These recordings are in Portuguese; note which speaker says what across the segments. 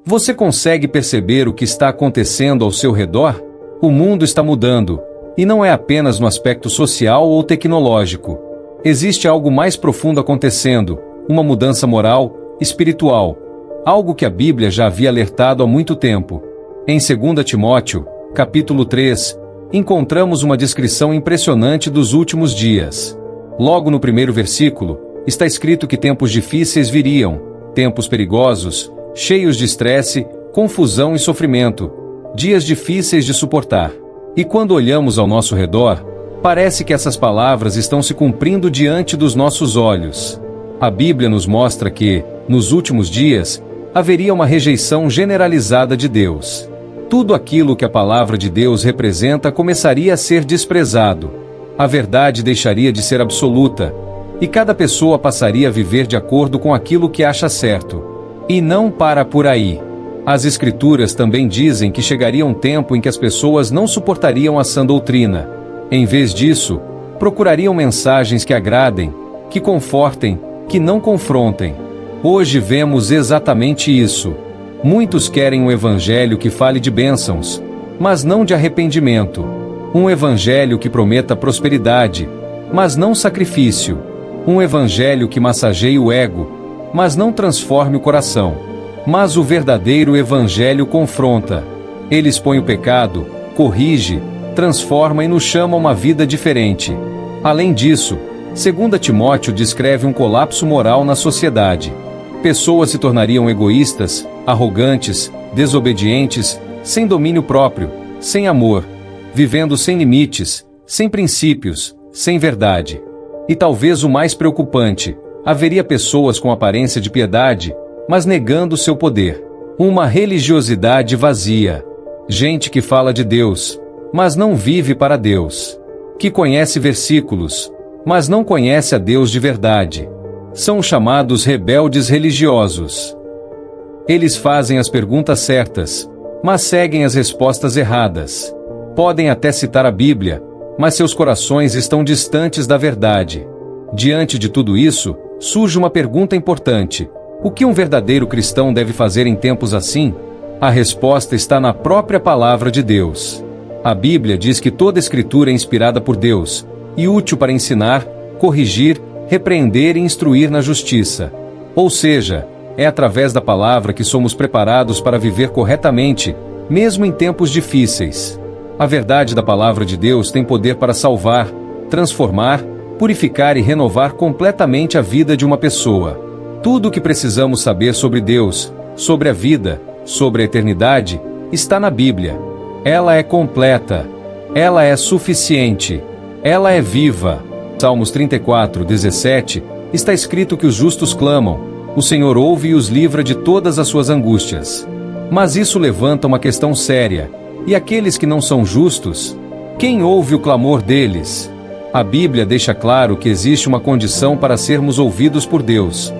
Speaker 1: Você consegue perceber o que está acontecendo ao seu redor? O mundo está mudando, e não é apenas no aspecto social ou tecnológico. Existe algo mais profundo acontecendo, uma mudança moral, espiritual, algo que a Bíblia já havia alertado há muito tempo. Em 2 Timóteo, capítulo 3, encontramos uma descrição impressionante dos últimos dias. Logo no primeiro versículo, está escrito que tempos difíceis viriam, tempos perigosos, cheios de estresse, confusão e sofrimento, dias difíceis de suportar. E quando olhamos ao nosso redor, parece que essas palavras estão se cumprindo diante dos nossos olhos. A Bíblia nos mostra que, nos últimos dias, haveria uma rejeição generalizada de Deus. Tudo aquilo que a palavra de Deus representa começaria a ser desprezado. A verdade deixaria de ser absoluta, e cada pessoa passaria a viver de acordo com aquilo que acha certo. E não para por aí. As Escrituras também dizem que chegaria um tempo em que as pessoas não suportariam a sã doutrina. Em vez disso, procurariam mensagens que agradem, que confortem, que não confrontem. Hoje vemos exatamente isso. Muitos querem um evangelho que fale de bênçãos, mas não de arrependimento. Um evangelho que prometa prosperidade, mas não sacrifício. Um evangelho que massageie o ego, mas não transforme o coração. Mas o verdadeiro evangelho confronta. Ele expõe o pecado, corrige, transforma e nos chama a uma vida diferente. Além disso, 2 Timóteo descreve um colapso moral na sociedade. Pessoas se tornariam egoístas, arrogantes, desobedientes, sem domínio próprio, sem amor, vivendo sem limites, sem princípios, sem verdade. E talvez o mais preocupante, haveria pessoas com aparência de piedade, mas negando seu poder. Uma religiosidade vazia. Gente que fala de Deus, mas não vive para Deus. Que conhece versículos, mas não conhece a Deus de verdade. São chamados rebeldes religiosos. Eles fazem as perguntas certas, mas seguem as respostas erradas. Podem até citar a Bíblia, mas seus corações estão distantes da verdade. Diante de tudo isso, surge uma pergunta importante. O que um verdadeiro cristão deve fazer em tempos assim? A resposta está na própria palavra de Deus. A Bíblia diz que toda Escritura é inspirada por Deus, e útil para ensinar, corrigir, repreender e instruir na justiça. Ou seja, é através da palavra que somos preparados para viver corretamente, mesmo em tempos difíceis. A verdade da palavra de Deus tem poder para salvar, transformar, purificar e renovar completamente a vida de uma pessoa. Tudo o que precisamos saber sobre Deus, sobre a vida, sobre a eternidade, está na Bíblia. Ela é completa. Ela é suficiente. Ela é viva. Salmos 34, 17, está escrito que os justos clamam, o Senhor ouve e os livra de todas as suas angústias. Mas isso levanta uma questão séria. E aqueles que não são justos? Quem ouve o clamor deles? A Bíblia deixa claro que existe uma condição para sermos ouvidos por Deus.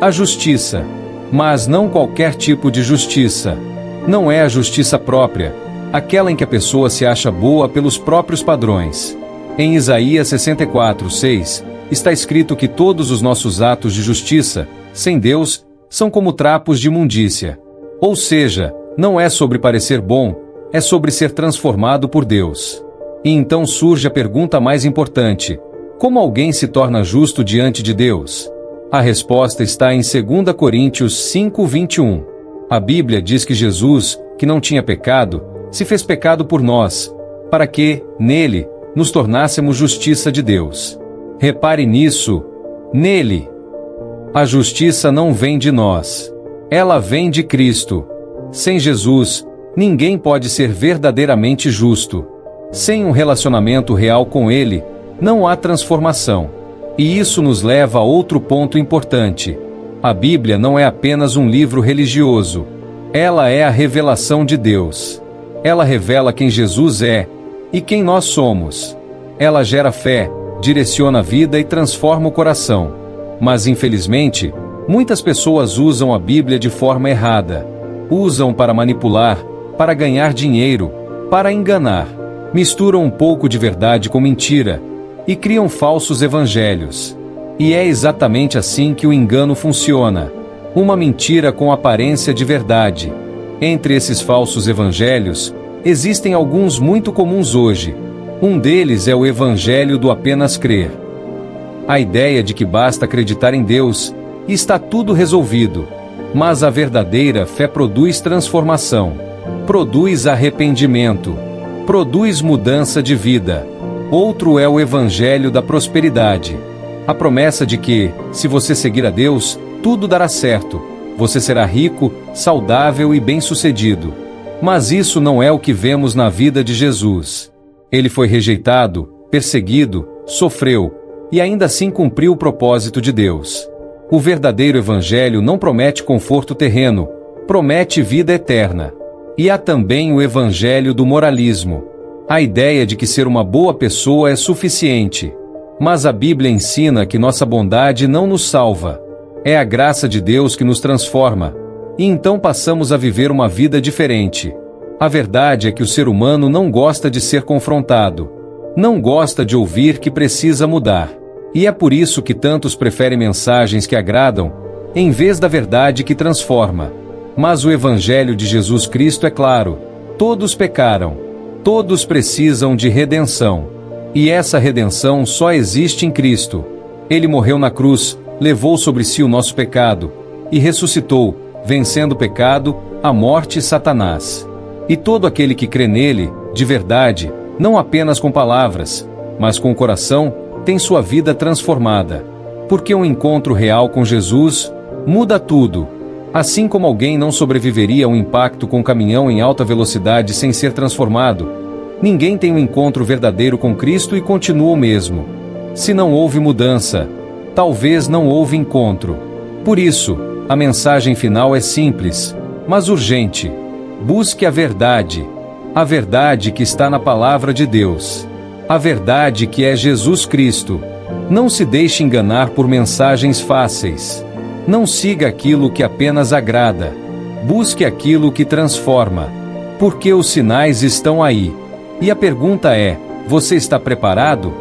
Speaker 1: A justiça. Mas não qualquer tipo de justiça. Não é a justiça própria, aquela em que a pessoa se acha boa pelos próprios padrões. Em Isaías 64, 6, está escrito que todos os nossos atos de justiça, sem Deus, são como trapos de imundícia. Ou seja, não é sobre parecer bom, é sobre ser transformado por Deus. E então surge a pergunta mais importante: como alguém se torna justo diante de Deus? A resposta está em 2 Coríntios 5, 21. A Bíblia diz que Jesus, que não tinha pecado, se fez pecado por nós, para que, nele, nos tornássemos justiça de Deus. Repare nisso, nele. A justiça não vem de nós. Ela vem de Cristo. Sem Jesus, ninguém pode ser verdadeiramente justo. Sem um relacionamento real com Ele, não há transformação. E isso nos leva a outro ponto importante. A Bíblia não é apenas um livro religioso. Ela é a revelação de Deus. Ela revela quem Jesus é e quem nós somos. Ela gera fé, direciona a vida e transforma o coração. Mas, infelizmente, muitas pessoas usam a Bíblia de forma errada. Usam para manipular, para ganhar dinheiro, para enganar. Misturam um pouco de verdade com mentira e criam falsos evangelhos. E é exatamente assim que o engano funciona. Uma mentira com aparência de verdade. Entre esses falsos evangelhos, existem alguns muito comuns hoje. Um deles é o evangelho do apenas crer. A ideia de que basta acreditar em Deus e está tudo resolvido. Mas a verdadeira fé produz transformação, produz arrependimento, produz mudança de vida. Outro é o evangelho da prosperidade. A promessa de que, se você seguir a Deus, tudo dará certo. Você será rico, saudável e bem-sucedido. Mas isso não é o que vemos na vida de Jesus. Ele foi rejeitado, perseguido, sofreu, e ainda assim cumpriu o propósito de Deus. O verdadeiro evangelho não promete conforto terreno, promete vida eterna. E há também o evangelho do moralismo. A ideia de que ser uma boa pessoa é suficiente. Mas a Bíblia ensina que nossa bondade não nos salva. É a graça de Deus que nos transforma. E então passamos a viver uma vida diferente. A verdade é que o ser humano não gosta de ser confrontado. Não gosta de ouvir que precisa mudar. E é por isso que tantos preferem mensagens que agradam, em vez da verdade que transforma. Mas o Evangelho de Jesus Cristo é claro: todos pecaram, todos precisam de redenção. E essa redenção só existe em Cristo. Ele morreu na cruz, levou sobre si o nosso pecado, e ressuscitou, vencendo o pecado, a morte e Satanás. E todo aquele que crê nele, de verdade, não apenas com palavras, mas com o coração, tem sua vida transformada. Porque um encontro real com Jesus muda tudo. Assim como alguém não sobreviveria a um impacto com um caminhão em alta velocidade sem ser transformado, ninguém tem um encontro verdadeiro com Cristo e continua o mesmo. Se não houve mudança, talvez não houve encontro. Por isso, a mensagem final é simples, mas urgente. Busque a verdade que está na palavra de Deus. A verdade que é Jesus Cristo. Não se deixe enganar por mensagens fáceis. Não siga aquilo que apenas agrada. Busque aquilo que transforma. Porque os sinais estão aí. E a pergunta é: você está preparado?